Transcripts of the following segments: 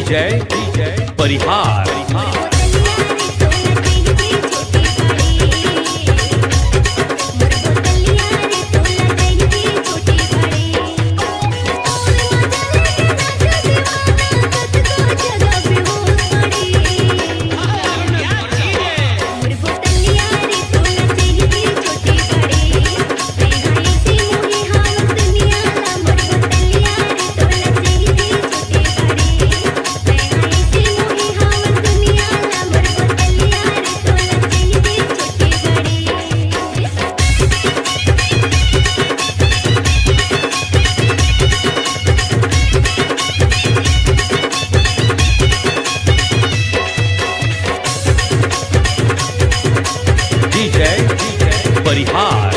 DJ परिहार। परिहार।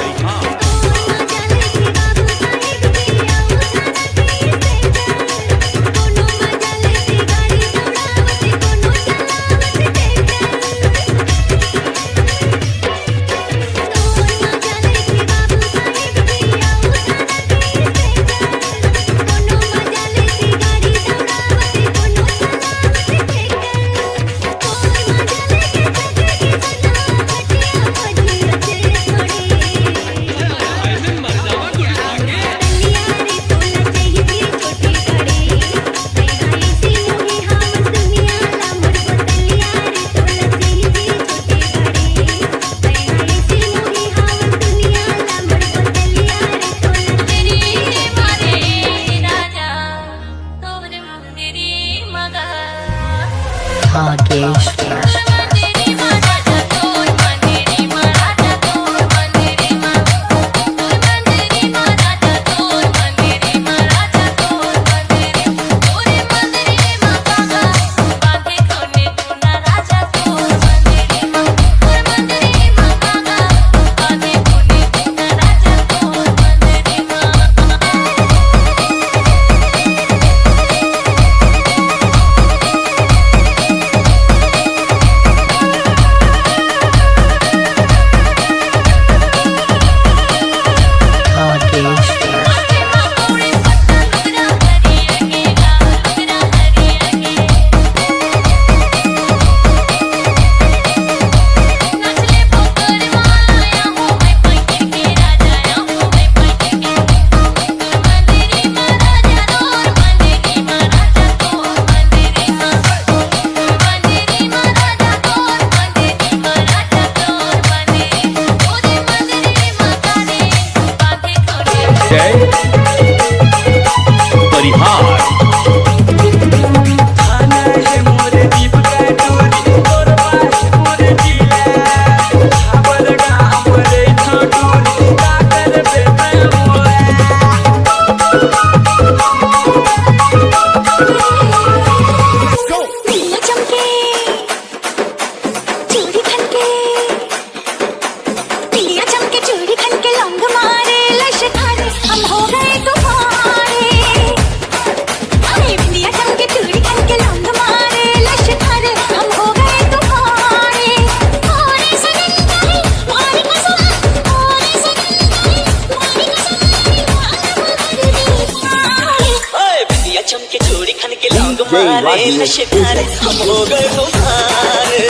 नशेदार हम हो गए तुम्हारे,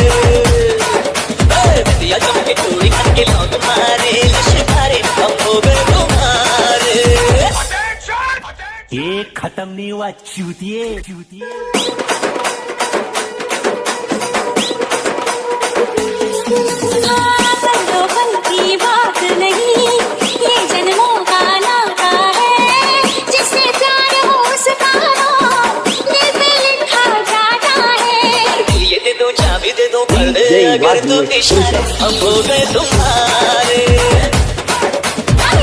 दिया चमके चूड़ी खन के लोग मारे, नशेदार हम हो गए तुम्हारे। ये खत्म नहीं हुआ चूतिए। की बात नहीं, ये जन्मों का नाता है, जिससे प्यार हो उसका दिल पे लिखा जाता है। ये दे दो चाबी दे दो पर्दे अगर तो इशारे हम हो गए तुम्हारे।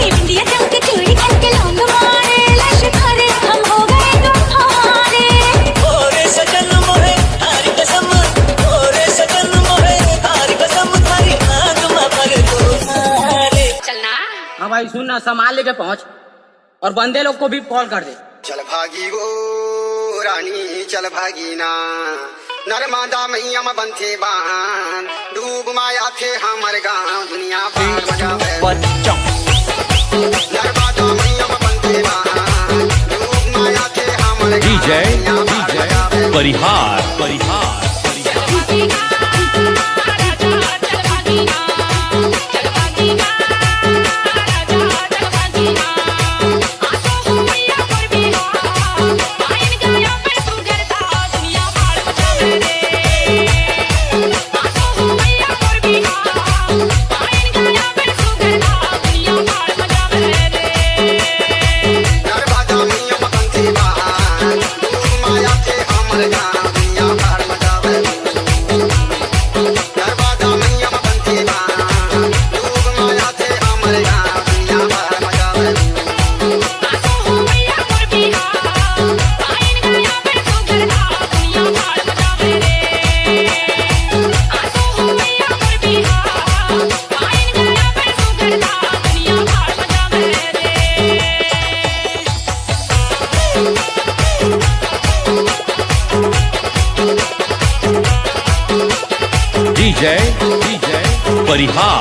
बिंदिया चमके चूड़ी खन के लौंग मारे, लश्करे हम हो गए तुम्हारे। ओरे सजन मोहे तारी कसम, ओरे सजन मोहे तारी कसम, तारी आग में भर तुम्हारे। चलना। हाँ भाई सुन ना, सामान लेके पहुँच और बंदे लोग को भी कॉल कर दे। चल भागी वो रानी चल भागी ना, नर्मदा मैया में बनते बान, डूब माया थे हमर गाँव दुनिया भर बजावे। नर्मदा मैया में बनते बान, डूब माया थे हमर गाँव दुनिया भर बजावे। परिहार परिहार नर्मदा मैया बंथे बान डूब माया थे हमर गाँव दुनिया भर मचावे नर्मदा मैया बंथे बान डूब माया थे हमर गाँव दुनिया भर मचावे DJ परिहार